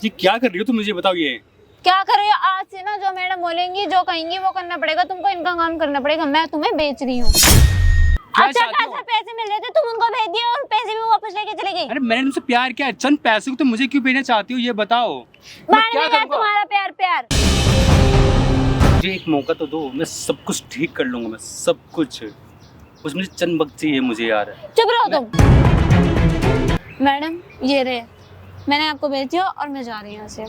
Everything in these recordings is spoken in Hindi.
ये क्या कर रही हो तुम, मुझे बताओ। ये क्या कर रही हो? आज से ना जो मैडम बोलेंगी, जो कहेंगी वो करना पड़ेगा तुमको। इनका काम करना पड़ेगा। मैं तुम्हें बेच रही हूँ। अच्छा खासा पैसे मिल रहे थे, तुम उनको भेज दिए और पैसे भी वापस लेके चले गई। अरे मैंने तुमसे प्यार किया, चंद पैसे को तुम मुझे क्यों भेजना चाहती हो, ये बताओ। मैं क्या करूंगा? तुम्हारा प्यार प्यार। मुझे एक मौका तो दो, मैं सब कुछ ठीक कर लूंगा। मैं सब कुछ, बस मुझे चंद वक्त चाहिए मुझे यार। चुप रहो तुम। मैडम ये रहे, मैंने आपको भेज दिया और मैं जा रही हूँ यहाँ से।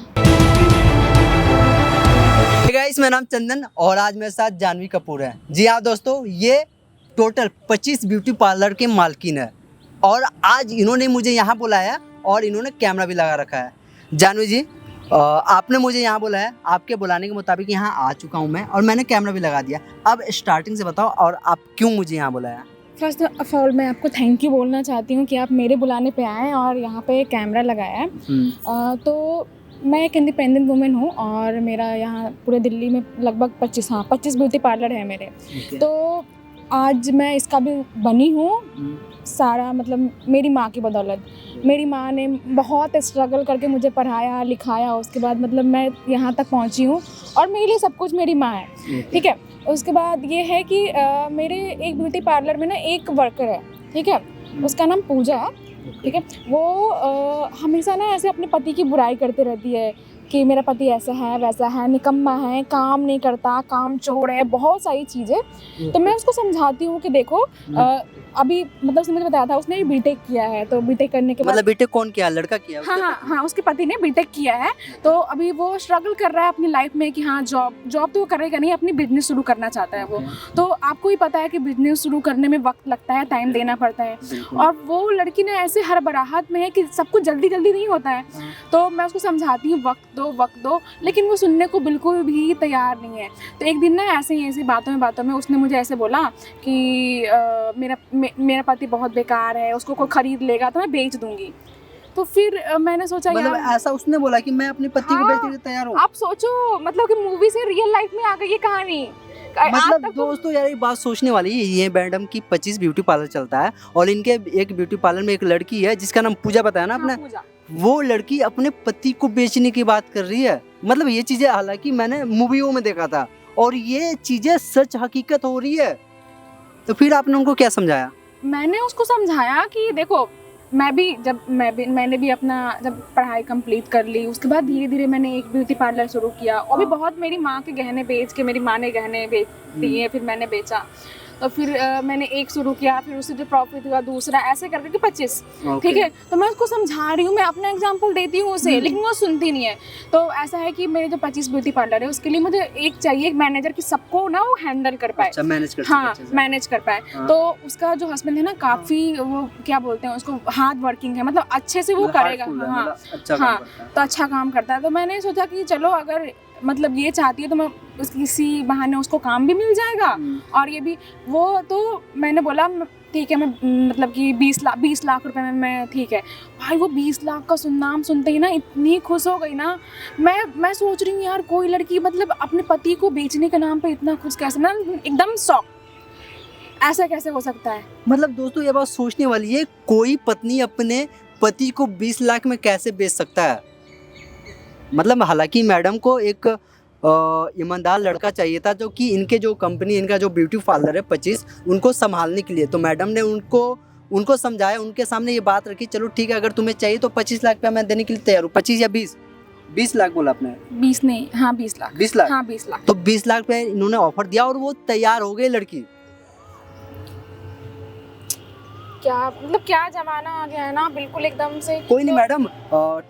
गाइस, मेरा नाम चंदन और आज मेरे साथ जानवी कपूर है। जी हाँ दोस्तों, ये टोटल 25 ब्यूटी पार्लर के मालकिन है और आज इन्होंने मुझे यहाँ बुलाया और इन्होंने कैमरा भी लगा रखा है। जानवी जी, आपने मुझे यहाँ बुलाया, आपके बुलाने के मुताबिक यहाँ आ चुका हूँ मैं और मैंने कैमरा भी लगा दिया। अब स्टार्टिंग से बताओ और आप क्यों मुझे यहाँ बुलाया? फर्स्ट ऑफ ऑल मैं आपको थैंक यू बोलना चाहती हूँ कि आप मेरे बुलाने पे आए और यहाँ पे कैमरा लगाया है। तो मैं एक इंडिपेंडेंट वुमेन हूँ और मेरा यहाँ पूरे दिल्ली में लगभग 25 ब्यूटी पार्लर है मेरे। तो आज मैं इसका भी बनी हूँ सारा, मतलब मेरी माँ की बदौलत। मेरी माँ ने बहुत स्ट्रगल करके मुझे पढ़ाया लिखाया, उसके बाद मतलब मैं यहाँ तक पहुँची हूँ और मेरे लिए सब कुछ मेरी माँ है। ठीक है। उसके बाद ये है कि मेरे एक ब्यूटी पार्लर में ना एक वर्कर है, ठीक है, उसका नाम पूजा है। ठीक है। वो हमेशा ना ऐसे अपने पति की बुराई करती रहती है कि मेरा पति ऐसा है वैसा है, निकम्मा है, काम नहीं करता, काम चोर है, बहुत सारी चीज़ें। तो मैं उसको समझाती हूँ कि देखो अभी मतलब उसने मुझे बताया था उसने बीटेक किया है, तो बीटेक करने के बाद मतलब बीटेक कौन किया? लड़का किया? हाँ, उसके पति ने बीटेक किया है। तो अभी वो स्ट्रगल कर रहा है अपनी लाइफ में कि हाँ जॉब तो वो करेगा नहीं, अपनी बिजनेस शुरू करना चाहता है वो। तो आपको ही पता है कि बिजनेस शुरू करने में वक्त लगता है, टाइम देना पड़ता है और वो लड़की ने ऐसे हड़बड़ाहट में है कि सब कुछ जल्दी नहीं होता है। तो मैं उसको समझाती हूँ वक्त दो, लेकिन वो सुनने को बिल्कुल भी तैयार नहीं है। तो एक दिन ना ऐसे बातों में उसने मुझे ऐसे बोला कि मेरा पति बहुत बेकार है, उसको कोई खरीद लेगा तो मैं बेच दूंगी। तो फिर मैंने सोचा मतलब ऐसा उसने बोला कि मैं अपने पति को बेचने के लिए तैयार हूँ। आप सोचो, मतलब कि मूवी से रियल लाइफ में आ गई ये कहानी। मतलब दोस्तों यार ये बात सोचने वाली है। ये मैडम की 25 ब्यूटी पार्लर चलता है और इनके एक ब्यूटी पार्लर में एक लड़की है जिसका नाम पूजा बताया ना आपने। वो लड़की अपने पति को बेचने की बात कर रही है। मतलब ये चीजें हालांकि मैंने मूवियों में देखा था और ये चीजें सच हकीकत हो रही है। तो फिर आपने उनको क्या समझाया? मैंने उसको समझाया कि देखो मैंने भी अपना जब पढ़ाई कंप्लीट कर ली, उसके बाद धीरे मैंने एक ब्यूटी पार्लर शुरू किया और भी बहुत मेरी माँ के गहने बेच के, मेरी माँ ने गहने बेच दिए, फिर मैंने बेचा। तो फिर मैंने एक शुरू किया, फिर उससे जो प्रॉफिट हुआ दूसरा, ऐसे करके कि 25। ठीक है। तो मैं उसको समझा रही हूँ, मैं अपना एग्जांपल देती हूँ उसे, लेकिन वो सुनती नहीं है। तो ऐसा है कि मेरे जो 25 ब्यूटी पार्लर है उसके लिए मुझे एक चाहिए, एक मैनेजर की सबको ना वो हैंडल कर पाए। अच्छा, मैनेज कर पाए। तो उसका जो हस्बैंड है ना काफी वो क्या बोलते हैं उसको, हार्ड वर्किंग है, मतलब अच्छे से वो करेगा। हाँ, तो अच्छा काम करता है। तो मैंने सोचा कि चलो अगर मतलब ये चाहती है तो मैं किसी बहाने उसको काम भी मिल जाएगा और ये भी वो। तो मैंने बोला ठीक है, मैं मतलब कि 20 लाख रुपए में मैं, ठीक है भाई। वो 20 लाख का नाम सुनते ही ना इतनी खुश हो गई ना। मैं सोच रही हूँ यार कोई लड़की मतलब अपने पति को बेचने के नाम पे इतना खुश कैसे, ना एकदम शॉक, ऐसा कैसे हो सकता है? मतलब दोस्तों ये बात सोचने वाली है, कोई पत्नी अपने पति को 20 लाख में कैसे बेच सकता है? मतलब हालांकि मैडम को एक ईमानदार लड़का चाहिए था जो कि इनके जो कंपनी, इनका जो ब्यूटी पार्लर है 25, उनको संभालने के लिए। तो मैडम ने उनको समझाया, उनके सामने ये बात रखी, चलो ठीक है अगर तुम्हें चाहिए तो 25 लाख रुपया मैं देने के लिए तैयार हूँ। 25 या 20 लाख बोला आपने? 20 नहीं, हाँ 20 लाख। 20 लाख? हाँ 20 लाख। तो 20 लाख रुपया इन्होंने ऑफर दिया और वो तैयार हो गई लड़की। क्या जमाना आ गया है ना, बिल्कुल एकदम से। कोई नहीं मैडम,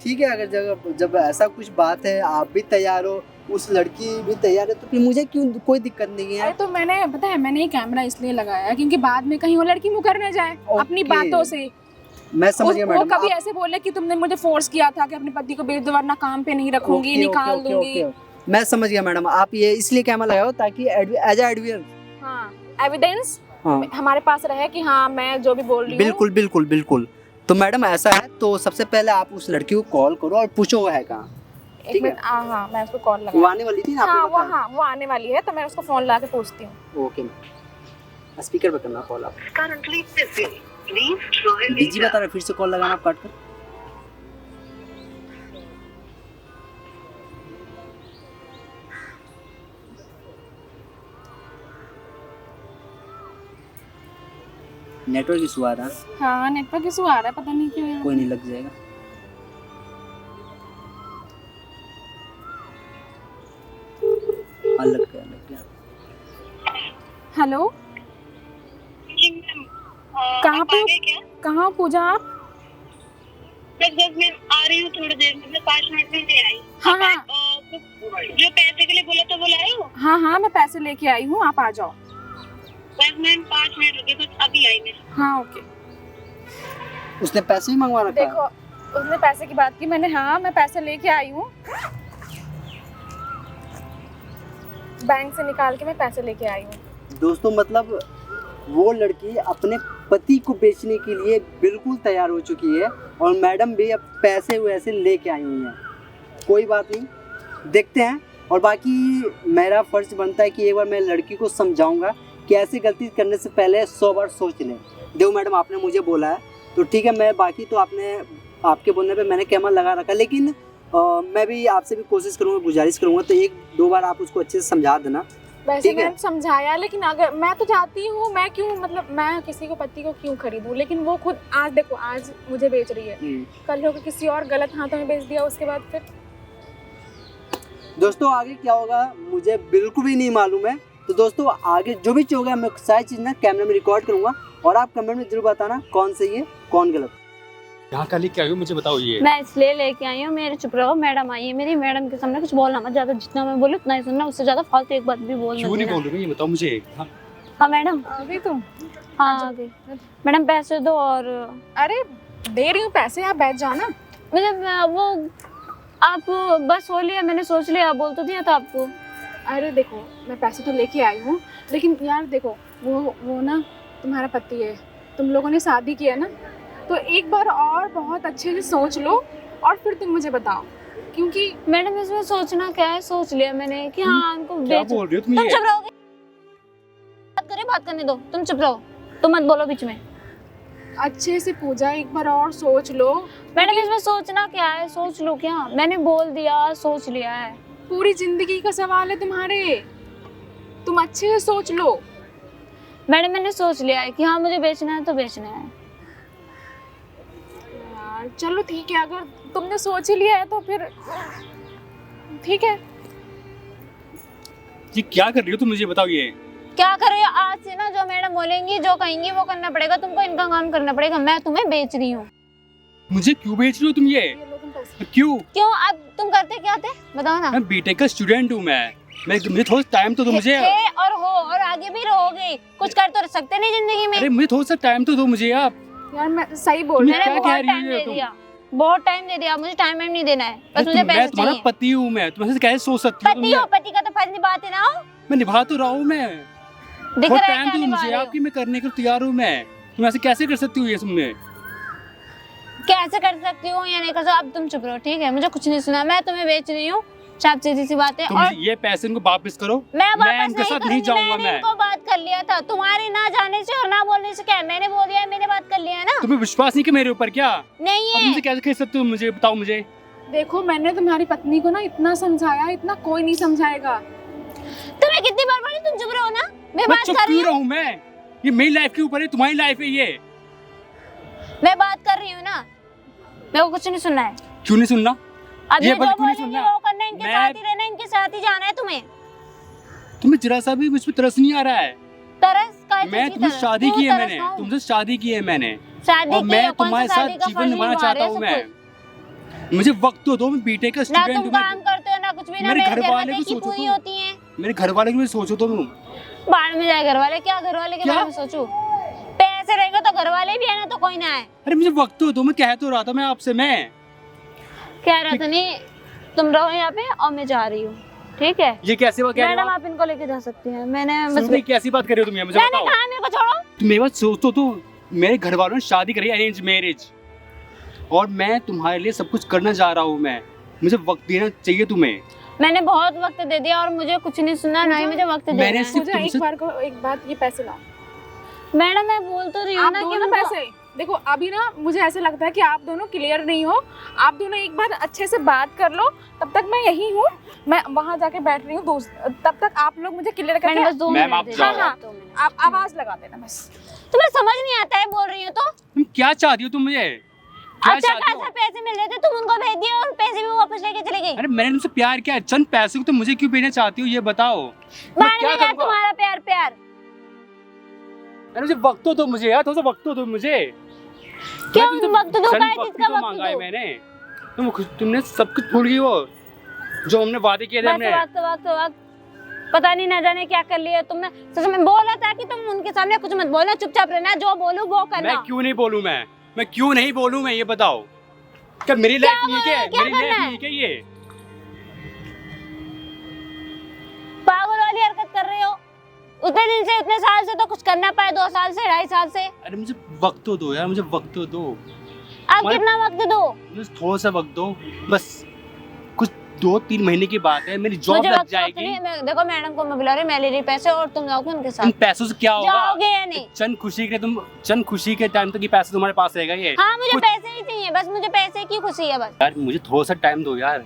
ठीक है, अगर जब ऐसा कुछ बात है, आप भी तैयार हो, उस लड़की भी तैयार है, तो फिर मुझे क्यों कोई दिक्कत नहीं है। अरे तो मैंने ये कैमरा इसलिए लगाया क्योंकि बाद में कहीं वो लड़की मुकर न जाए अपनी बातों से। मैं समझ गया मैडम। वो कभी ऐसे बोले कि तुमने मुझे फोर्स किया था कि अपने पति को बेच दो वरना काम पे नहीं रखूंगी, निकाल दूंगी। मैं समझ गया मैडम, आप ये इसलिए कैमरा लगाओ ताकि एज एविडेंस हमारे पास रहे कि हाँ मैं जो भी बोल रही हूँ। बिल्कुल। तो मैडम ऐसा है, तो सबसे पहले आप उस लड़की को कॉल करो और पूछो वो है कहाँ। एक मिनट, हाँ मैं उसको कॉल लगा। वो आने वाली थी ना? वो आने वाली है, तो मैं उसको फोन लगा के पूछती हूँ। ओके, स्पीकर पे करना कॉल आप। बिजी बता रहा, फिर से कॉल लगाना काट कर। नेटवर्क इशू आ रहा है। हाँ नेटवर्क इशू आ रहा है, पता नहीं क्यों यहाँ। कोई नहीं, लग जाएगा। हाँ लग गया, लग गया। हेलो, कहाँ पे? कहाँ पूजा आप? बस मैं आ रही हूँ थोड़ी देर में, 5 मिनट में नहीं आई। हाँ हाँ जो पैसे के लिए बोला था वो लाए हो? हाँ हाँ मैं पैसे लेके आई हूँ, आप आ जाओ। बस मैम 5 मिनट रुके, बस अभी आई मैं। हाँ ओके। उसने पैसे ही मंगवा रखा है। देखो उसने पैसे की बात की, मैंने हाँ मैं पैसे लेके आई हूँ, बैंक से निकाल के मैं पैसे लेके आई हूँ। दोस्तों मतलब वो लड़की अपने पति को बेचने के लिए बिल्कुल तैयार हो चुकी है और मैडम भी अब पैसे वैसे लेके आई हुई हैं। कोई बात नहीं, देखते हैं। और बाकी मेरा फर्ज बनता है कि एक बार मैं लड़की को समझाऊंगा कि ऐसी गलती करने से पहले 100 बार सोच लें। देखो मैडम, आपने मुझे बोला है तो ठीक है, मैं बाकी तो आपके बोलने पे मैंने कैमरा लगा रखा, लेकिन मैं भी आपसे भी कोशिश करूँगा, गुजारिश करूँगा तो 1-2 बार आप उसको अच्छे से समझा देना। वैसे ठीक है। मैंने समझाया, लेकिन अगर मैं तो चाहती हूँ, मैं क्यों मतलब मैं किसी को पति को क्यों खरीदूँ, लेकिन वो खुद आज देखो आज मुझे बेच रही है, कल होकर किसी और गलत हाथों में बेच दिया, उसके बाद फिर दोस्तों आगे क्या होगा मुझे बिल्कुल भी नहीं मालूम है। तो दोस्तों आगे जो भी चीज़ होगा मैं सारी चीज़ ना कैमरे में रिकॉर्ड करूँगा और आप कमेंट में जरूर बताना कौन सही है कौन गलत। यहाँ का लेके आई हो, मुझे बताओ ये। मैं इसलिए लेके आई हूँ, मेरे चुप रहो, मैडम आई है मेरी, मैडम के सामने कुछ बोलना मत, ज्यादा जितना मैं बोलूँ उतना ही सुनना, उससे ज्यादा फालतू एक बात भी बोल क्यों नहीं बोल रही हो, ये बताओ मुझे। हाँ, हाँ मैडम, आ गई तुम? हाँ आ गई मैडम, पैसे दो। और अरे दे रही हूँ पैसे, आप बैठ जाओ ना। मतलब वो आप बस हो लिया, मैंने सोच लिया, बोल तो दिया था आपको। अरे देखो मैं पैसे तो लेके आई हूँ, लेकिन यार देखो वो ना तुम्हारा पति है, तुम लोगों ने शादी की है ना, तो एक बार और बहुत अच्छे से सोच लो और फिर तुम मुझे बताओ, क्योंकि मैडम इसमें सोचना क्या है, सोच लिया मैंने कि हाँ उनको क्या बेच। बोल रही हो तुम तुम ये? चुप रहोगे? बात करें, बात करने दो, तुम चुप रहो, तुम मत बोलो बीच में। अच्छे से पूजा एक बार और सोच लो। मैडम इसमें सोचना क्या है, सोच लो क्या, मैंने बोल दिया, सोच लिया है। पूरी जिंदगी का सवाल है तुम्हारे, तुम अच्छे से सोच लो। मैडम मैंने सोच लिया है कि हाँ मुझे बेचना है तो बेचना है। यार चलो ठीक है, अगर तुमने सोच ही लिया है तो फिर ठीक है। ये क्या कर रही हो तुम, मुझे बताओ ये। क्या कर रहे हो? आज से ना जो मैडम बोलेंगी, जो कहेंगी वो करना पड़ेगा, तुमको इनका काम करना पड़ेगा। मैं तुम्हें बेच रही हूँ। मुझे क्यों बेच रही हो तुम ये? लो तुम पैसे। क्यों? क्यों? अब तुम करते क्या थे बताओ ना। मैं बीटेक का स्टूडेंट हूँ, मैं मुझे थोड़ा टाइम तो दो मुझे। थे और हो और आगे भी रहोगे, कुछ कर तो सकते नहीं जिंदगी में। अरे मुझे थोड़ा सा टाइम तो दो मुझे आप। यार मैं सही बोल रही मैंने क्या कह बहुत रही टाइम हो दे तुम? दिया, बहुत टाइम दे दिया, मुझे टाइम नहीं देना है, बस मुझे मैं पैसे तुम्हारा चाहिए। पति हूँ, मैं तुम्हारे से कैसे सोच सकती हूँ? पति हो, पति का तो फर्ज निभाते ना हो। मैं निभा तो रहा हूँ, मैं दिख बहुत रहा है टाइम क्या दो निभा मुझे रहे हो? आपकी, मैं करने को तैयार हूँ। मैं तुम ऐसे कैसे कर सकती हो ये तुमने? कैसे कर सकती हूँ या नहीं कर सकती, अब तुम चुप रहो ठीक है, मुझे कुछ नहीं सुना, मैं तुम्हें बेच रही हूँ, साफ सीधी सी बात है। तुम और ये पैसे इनको वापस करो। मैं वापस इनके नहीं साथ करूंगी, नहीं जाऊंगा मैंने मैं। इनको बात कर लिया था, तुम्हारे ना जाने से और ना बोलने से क्या है, मैंने बोल दिया है, मैंने बात कर लिया है ना। तुम्हें विश्वास नहीं कि मेरे ऊपर क्या? नहीं अब मुझे है। कैसे कह सकते हो, मुझे बताओ मुझे। देखो मैंने तुम्हारी पत्नी को ना इतना समझाया, इतना कोई नहीं समझाएगा। तुम्हें कितनी बार बोली, तुम चुप रहो ना, मैं बात चुप कर रही क्यों हूँ। रहूं मैं? ये मेरी लाइफ के ऊपर है, तुम्हारी लाइफ है ये। मैं बात कर रही हूँ ना, मेरे को कुछ नहीं सुनना है। क्यों नहीं सुनना? अब ये ये बात जो क्यों नहीं बोलेंगे सुनना? वो करना, इनके मैं- साथ ही रहना, इनके साथ ही जाना है तुम्हें। तुम्हें जरा सा भी मुझ पर तरस नहीं आ रहा है? तरस का मैं तुमसे शादी की है, मैंने तुमसे शादी की है मैंने, शादी और की मैं है, कौन सा तुम्हारे शादी साथ का जीवन फर्ज निभाना निभा चाहता रहे हो हूँ। सब मैं कुछ? मुझे वक्त तो दो, मैं बीटेक का ना स्टूडेंट तुम हूँ। काम करते हो ना कुछ भी, ना मेरे मेरी घर वाले जरूरतें भी की सोचो पूरी तुम। होती हैं। मेरे घर वाले के लिए सोचो तुम। बाढ़ में जाए घर वाले, क्या घर वाले के क्या? बारे में सोचूं? पैसे रहेंगे तो घर वाले भी है ना, तो कोई ना है। अरे मुझे वक्त तो दो, मैं कह तो रहा था मैं आपसे। मैं कह रहा था नहीं, तुम रहो यहाँ पे और मैं जा रही हूँ, ठीक है? ये कैसे बात कह रहे मैडम हो आप? आप इनको लेके जा सकती हैं, मैंने बस सुन, कैसी बात कर रहे हो तुम? ये मुझे मैंने बताओ। कहा मेरे को छोड़ो। तुम मेरी बात सोच तो मेरे घर वालों ने शादी करी, अरेंज मैरिज, और मैं तुम्हारे लिए सब कुछ करना चाह रहा हूँ। मैं मुझे वक्त देना चाहिए तुम्हें। मैंने बहुत वक्त दे दिया और मुझे कुछ नहीं सुना, ना ही मुझे वक्त देना मैंने है। सिर्फ पूजा एक तुमसे- बार को एक बात, ये पैसे लाओ। मैडम मैं बोल तो रही हूँ आप ना कि दोनों उनको- पैसे देखो, अभी ना मुझे ऐसे लगता है कि आप दोनों क्लियर नहीं हो। आप दोनों एक बार अच्छे से बात कर लो, तब तक मैं यही हूँ, मैं वहाँ जाके बैठ रही हूँ। तब तक आप लोग मुझे क्लियर मैंने करके बस 2 मैम, मिनट आप दे जाओ। दिए, हाँ, 2 मिनट। आप आवाज लगा देना बस। तुम्हें समझ नहीं आता है बोल रही हो तो? तुम क्या चाहती हो तुम मुझे? क्या अच्छा चाहती हो? खासा पैसे मिल रहे थे, तुम उनको भेज दिए और पैसे भी वापस लेके चले गई। अरे मैंने तुमसे प्यार किया, चंद पैसे को तुम मुझे क्यों भेजना चाहती हो ये बताओ। मैं मारने क्या लगा करूंगा? तुम्हारा प्यार प्यार। अरे मुझे वक्त तो दो मुझे यार, थोड़ा सा वक्त तो दो मुझे। क्यों मैं तुमसे वक्त दो? चंद काय वक्त चीज का तो वक्त मांगा है दो? मैंने। तुमने सब कुछ भूल गई वो जो हमने वादे किए थे बस हमने। वक्त पता नहीं ना जाने क्या कर लिया तुमने। सच में बोला था कि तुम उनके सामने कुछ मत बोलना, चुपचाप रहना, जो बोलूं वो करना। मैं क्यों नहीं बोलूं? मैं क्यों नहीं बोलूं? मैं ये बताओ, क्या मेरी लाइफ नहीं है क्या? मेरी लाइफ नहीं है क्या ये? पागल वाली हरकत कर रहे हो। उतने दिन से, उतने साल से तो कुछ करना पाए, 2 साल से, 2.5 साल से। अरे मुझे वक्त तो दो यार, मुझे वक्त तो दो। अब कितना वक्त दो? मुझे थोड़ा सा वक्त दो बस। कुछ 2-3 महीने की बात है, मेरी जॉब मुझे लग वक्त जाएगी। नहीं, मैं देखो मैडम को मैं बुला रही हूं, मैं ले रही पैसे और तुम जाओगे उनके इन साथ। पैसों से क्या होगा? जाओगे या नहीं? चंद खुशी के टाइम तक ये पैसे तुम्हारे पास रहेगा ये? हाँ मुझे कुछ- पैसे ही चाहिए, बस मुझे पैसे की खुशी है बस। यार मुझे थोड़ा सा टाइम दो यार,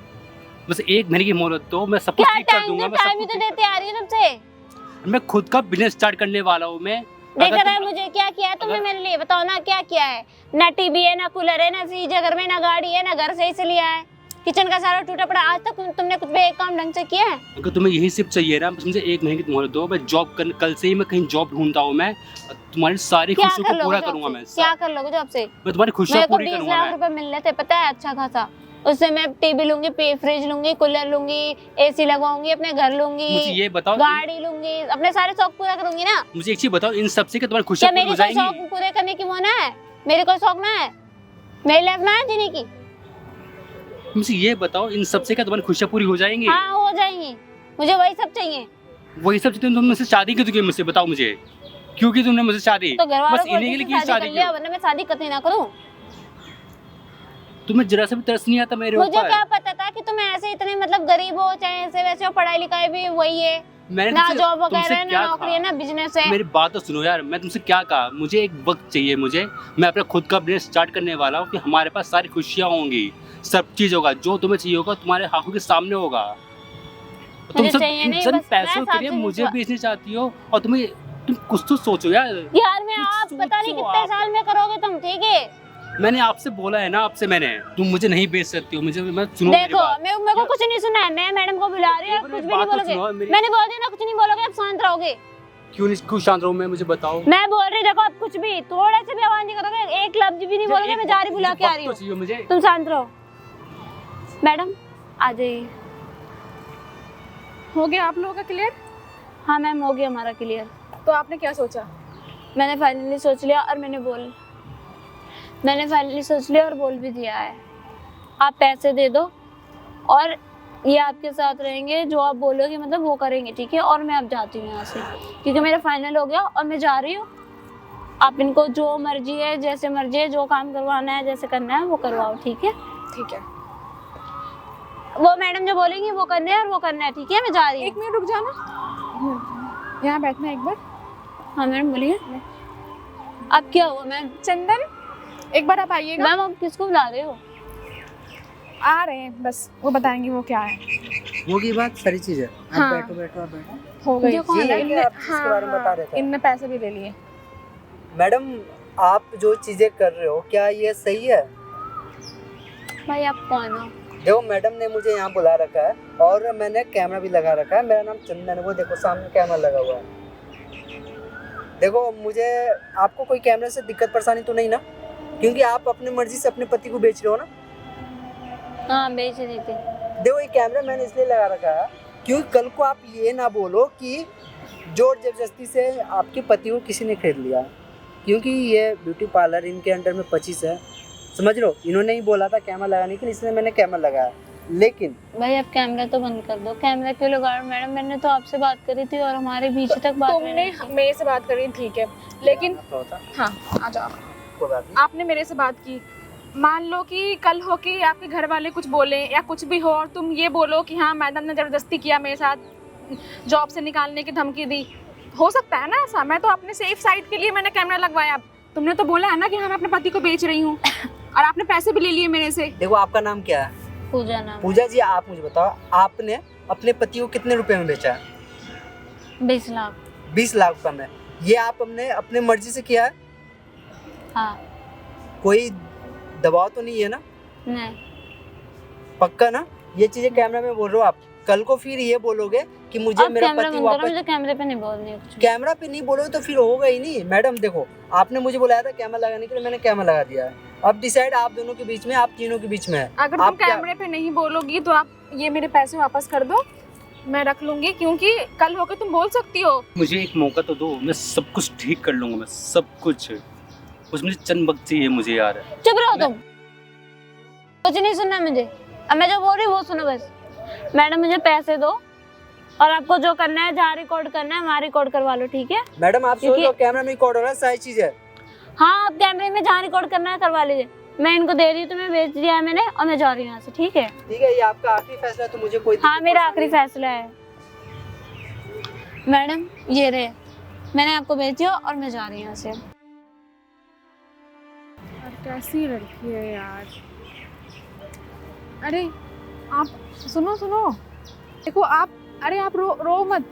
बस 1 महीने की मोहलत दो, मैं सब कुछ क्या ठीक कर टाइम दूंगा। दो? मैं सब टाइम ही कुछ तो ठीक देते आ रही हूँ तुमसे। कर- मैं खुद का बिजनेस स्टार्ट करने वाला हूँ मैं। देख अगर रहा है तुम- मुझे क्या किया है तुमने अगर- मेरे लिए? बताओ ना क्या किया है? ना टीवी है, ना कूलर है, ना फ्रिज है घर में, ना गाड़ी है, ना घर सही से लिया है, किचन का सारा टूटा पड़ा। आज तक तुमने कुछ भी एक काम ढंग से किया है? अगर तुम्हें यही सिर्फ चाहिए ना, बस मुझे 1 महीने की मोहलत दो। मैं जॉब कर, कल से ही मैं कहीं जॉब ढूंढता हूँ मैं, और तुम्हारी सारी क्या खुशियों कर को लोगे पूरा जॉब करूंगा से? मैं। क्या कर लोगे जॉब से? मैं तुम्हारी खुशियाँ मेरे को पूरी 20 करूंगा लाख मैं। रुपए मिल रहे थे, पता है, अच्छा खासा। उससे मैं टीवी लूंगी, फ्रिज लूंगी, कूलर लूंगी, एसी लगवाऊंगी, अपने घर लूंगी, मुझे ये बताओ, गाड़ी लूंगी, अपने सारे शौक पूरा करूंगी ना। मुझे एक चीज बताओ, इन सब से क्या तुम्हारी क्या खुशियाँ पूरी मेरी हो कोई जाएंगी? शौक पूरे करने की वो ना है? मेरी कोई शौक ना है? मेरी लाइफ ना है जीने की? मुझे ये बताओ, इन सब से क्या तुम्हारी खुशियाँ पूरी हो जाएंगी? हाँ हो जाएंगी, मुझे वही सब चाहिए। वही सब चीजें तुम मुझसे शादी क्यों की? मुझसे बताओ मुझे, क्यों की तुमने मुझसे शादी? तो घर वालों बस को इन्हीं के लिए की शादी कर शादी लिया, क्यों? वरना मैं शादी कतई ना करूं। तुम्हें जरा सा भी तरस नहीं आता मेरे मुझे ऊपर? क्या पता था कि तुम ऐसे इतने मतलब गरीब हो, चाहे ऐसे वैसे हो, पढ़ाई लिखाई भी वही है, मैंने ना तुमसे- जॉब तुमसे वगैरह है, क्या ना नौकरी है, कहा? ना बिजनेस है। मेरी बात तो सुनो यार, मैं तुमसे क्या कहा? मुझे एक वक्त चाहिए मुझे, मैं अपना खुद का बिजनेस स्टार्ट करने वाला हूँ कि हमारे पास सारी खुशियाँ होंगी, सब चीज होगा, जो तुम्हें चाहिए होगा तुम्हारे आंखों के सामने होगा। तुम मुझे सब चाहिए नहीं, चंद बस पैसों मैं के लिए साथ में मुझे विश्वास- बेचने चाहती हो, और तुम कुछ तो सोचो यार। यार मैं कुछ आप पता नहीं सोचो कितने आप। साल में करोगे तुम, ठीक है? मैंने आपसे बोला है ना, तुम मुझे नहीं बेच सकती हो। मुझे मैं सुनो मेरी देखो बात। मेरे को कुछ नहीं सुना है, मैं मैडम को बुला रही हूँ, एक कुछ मिनट, भी नहीं बात तो बोलोगे। सुनो मेरी। मैंने बोल दिया ना, कुछ नहीं बोलोगे, आप शांत रहोगे। क्यों शांत रहूं मैं? मुझे बताओ। मैं बोल रही, देखो आप कुछ भी थोड़े से भी आवाज नहीं करोगे, एक लफ्ज भी नहीं बोलोगे, मैं जा रही बुला के आ रही हूँ। चाहिए मुझे। तुम शांत रहो। मैडम आ जाइए। हो गया आप लोगों का क्लियर? हाँ मैम हो गया हमारा क्लियर। तो आपने क्या सोचा? मैंने फाइनली सोच लिया और मैंने फाइनली सोच लिया और बोल भी दिया है। आप पैसे दे दो और ये आपके साथ रहेंगे, जो आप बोलोगे मतलब वो करेंगे, ठीक है? और मैं अब जाती हूँ यहाँ से, क्योंकि मेरा फाइनल हो गया और मैं जा रही हूँ। आप इनको जो मर्जी है, जैसे मर्जी है, जो काम करवाना है, जैसे करना है वो करवाओ, ठीक है? ठीक है, वो मैडम जो बोलेंगी वो करना है और वो करना है, ठीक है? मैं जा रही हूँ। 1 मिनट रुक जाना, यहाँ बैठना एक बार। हाँ मैडम बोलिए। अब क्या हुआ मैम? चंदन एक बार आप आइएगा। मैम आप किसको बुला रहे हो? आ रहे हैं, बस वो बताएंगे वो क्या है। होगी बात, सारी चीजें। आप हाँ। बैठो। हो गई। ये कौन है? ये आप जिसके बारे में बता रहे थे। इनने पैसे भी ले लिए। मैडम, आप जो चीजें कर रहे हो क्या ये सही है? भाई आप कौन हो? देखो मैडम ने मुझे यहाँ बुला रखा है और मैंने कैमरा भी लगा रखा है। मेरा नाम चंदन है, वो देखो सामने कैमरा लगा हुआ है। देखो मुझे, आपको कोई कैमरे से दिक्कत परेशानी तो नहीं ना? क्योंकि आप अपनी मर्जी से अपने पति को बेच रहे हो ना। हाँ बेच रही थी। देखो ये कैमरा मैंने इसलिए लगा रखा है क्योंकि कल को आप ये ना बोलो कि जोर जबरदस्ती से आपके पति को किसी ने खरीद लिया, क्योंकि ये ब्यूटी पार्लर इनके अंडर में 25 है, समझ लो। इन्होंने ही बोला था कैमरा लगाने के लिए, इसलिए मैंने कैमरा लगाया। लेकिन भाई आप कैमरा तो बंद कर दो। कैमरा क्यों लगा रहे हो मैडम? मैंने तो आपसे बात करी थी और हमारे बीच तक बात तुमने मेरे से बात करी, ठीक है, लेकिन होता हाँ आ जाओ। कोई बात नहीं। आपने मेरे से बात की, मान लो कि कल हो कि आपके घर वाले कुछ बोले या कुछ भी हो और तुम ये बोलो कि हाँ मैडम ने ज़बरदस्ती किया, मेरे साथ जॉब से निकालने की धमकी दी, हो सकता है ना ऐसा। मैं तो अपने सेफ साइड के लिए मैंने कैमरा लगवाया। तुमने तो बोला है ना कि हाँ मैं अपने पति को बेच रही हूँ और आपने पैसे भी ले लिए मेरे से। देखो आपका नाम क्या है? पूजा नाम। पूजा जी, आप मुझे बताओ, आपने अपने पति को कितने रुपए में बेचा है? 20 लाख। 20 लाख रुपए में। ये आप हमने अपने मर्जी से किया है? हाँ। कोई दबाव तो नहीं है ना? नहीं। पक्का ना? ये चीजें कैमरा में बोल रहे हो आप, कल को फिर ये बोलोगे कि मुझे अब मेरा कैमरा पति बंद करो, वापस। मुझे कैमरे पे नहीं बोलनी है कुछ भी। कैमरा पे नहीं बोलोगे तो फिर होगा ही नहीं मैडम। देखो आपने मुझे बुलाया था कैमरा लगाने के लिए, मैंने कैमरा लगा दिया है। अब डिसाइड आप दोनों के बीच में, आप तीनों के बीच में है। अगर तुम आप क्या- कैमरे पे नहीं बोलोगी तो आप ये मेरे पैसे वापस कर दो, मैं रख लूंगी, क्योंकि कल होकर तुम बोल सकती हो। मुझे एक मौका तो दो, मैं सब कुछ ठीक कर लूंगा, मैं सब कुछ। बस मुझे चंद वक्त चाहिए मुझे यार। चुप रहो तुम, कुछ नहीं सुनना मुझे। अब मैं जो बोल रही हूँ वो सुनो बस। मैडम मुझे पैसे दो और आपको जो करना है, जहाँ रिकॉर्ड करना है वहाँ रिकॉर्ड करवा लो, ठीक है? मैडम आप सोच क्योंकि- लो कैमरा में रिकॉर्ड हो रहा है, सारी चीज है। हाँ, आप कैमरे में जहाँ रिकॉर्ड करना है करवा लीजिए। मैं इनको दे रही हूँ, तुम्हें भेज दिया है मैंने और मैं जा रही हूँ यहाँ से, ठीक है? ठीक है, ये आपका आखिरी फैसला है तो मुझे कोई हाँ, दिक्कत मेरा परेशानी आखिरी फैसला है। मैडम ये रहे, मैंने आपको भेज दिया और मैं जा रही हूँ यहाँ से। यार कैसी लड़की है यार। अरे आप सुनो सुनो, देखो आप, अरे आप रो मत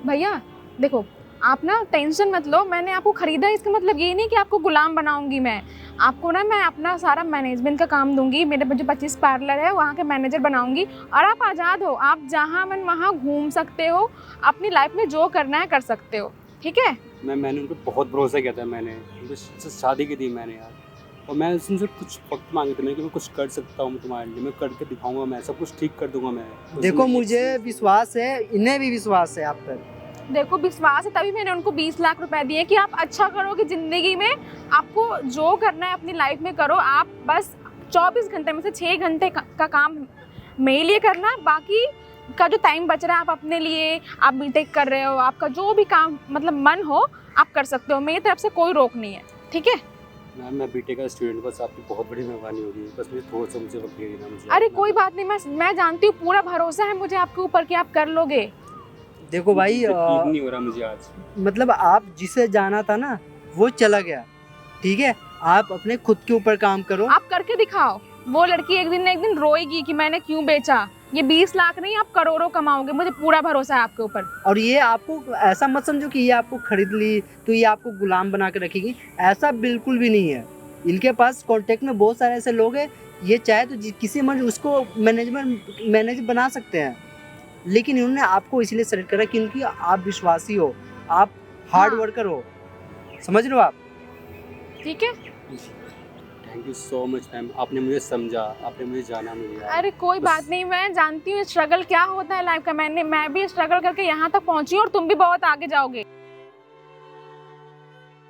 भैया। देखो आप ना टेंशन मत लो, मैंने आपको खरीदा है, इसका मतलब ये नहीं कि आपको गुलाम बनाऊंगी मैं आपको। ना मैं अपना सारा मैनेजमेंट का काम दूंगी, मेरे जो 25 पार्लर है वहाँ के मैनेजर बनाऊंगी, और आप आज़ाद हो, आप जहाँ मन वहाँ घूम सकते हो, अपनी लाइफ में जो करना है कर सकते हो, ठीक है? मैंने उन पर बहुत भरोसा किया था, मैंने उनसे शादी की थी मैंने यार, और मैं उनसे कुछ वक्त मांगे थे मैंने कि मैं कुछ कर सकता हूँ तुम्हारे लिए, मैं करके दिखाऊंगा, मैं सब कुछ ठीक कर दूंगा मैं। देखो मुझे विश्वास है, इन्हें भी विश्वास है आप पर। देखो विश्वास है तभी मैंने उनको 20 लाख रुपए दिए कि आप अच्छा करोगे ज़िंदगी में, आपको जो करना है अपनी लाइफ में करो। आप बस 24 घंटे में से 6 घंटे का काम मेरे लिए करना, बाकी का जो टाइम बच रहा है आप अपने लिए, आप बीटेक कर रहे हो, आपका जो भी काम मतलब मन हो आप कर सकते हो, मेरी तरफ से कोई रोक नहीं है, ठीक है? मैम मैं बीटेक का स्टूडेंट, बस आपकी बहुत बड़ी मेहरबानी होगी, बस मुझे थोड़ा सा मुझे वक्त दे देना मुझे। अरे कोई बात नहीं, मैं जानती हूँ, पूरा भरोसा है मुझे आपके ऊपर कि आप कर लोगे। देखो भाई यकीन नहीं हो रहा मुझे आज। मतलब आप जिसे जाना था ना वो चला गया, ठीक है? आप अपने खुद के ऊपर काम करो। आप करके दिखाओ, वो लड़की एक दिन न एक दिन रोएगी कि मैंने क्यों बेचा। ये 20 लाख नहीं, आप करोड़ों कमाओगे, मुझे पूरा भरोसा है आपके ऊपर। और ये आपको ऐसा मत समझो कि ये आपको खरीद ली तो ये आपको गुलाम बना के रखेगी, ऐसा बिल्कुल भी नहीं है। इनके पास कांटेक्ट में बहुत सारे ऐसे लोग हैं, ये चाहे तो किसी मन उसको मैनेजर बना सकते हैं, लेकिन इन्होंने आपको इसलिए सेलेक्ट करा क्योंकि आप विश्वासी हो, आप हार्ड हाँ। वर्कर हो, समझ रहे हो आप? ठीक है? Thank you so much ma'am, आपने मुझे समझा, आपने मुझे जाना मुझे यार। अरे कोई बात नहीं, मैं जानती हूँ स्ट्रगल क्या होता है लाइफ का। मैं भी स्ट्रगल करके यहाँ तक पहुँची हूँ और तुम भी बहुत आगे जाओगे।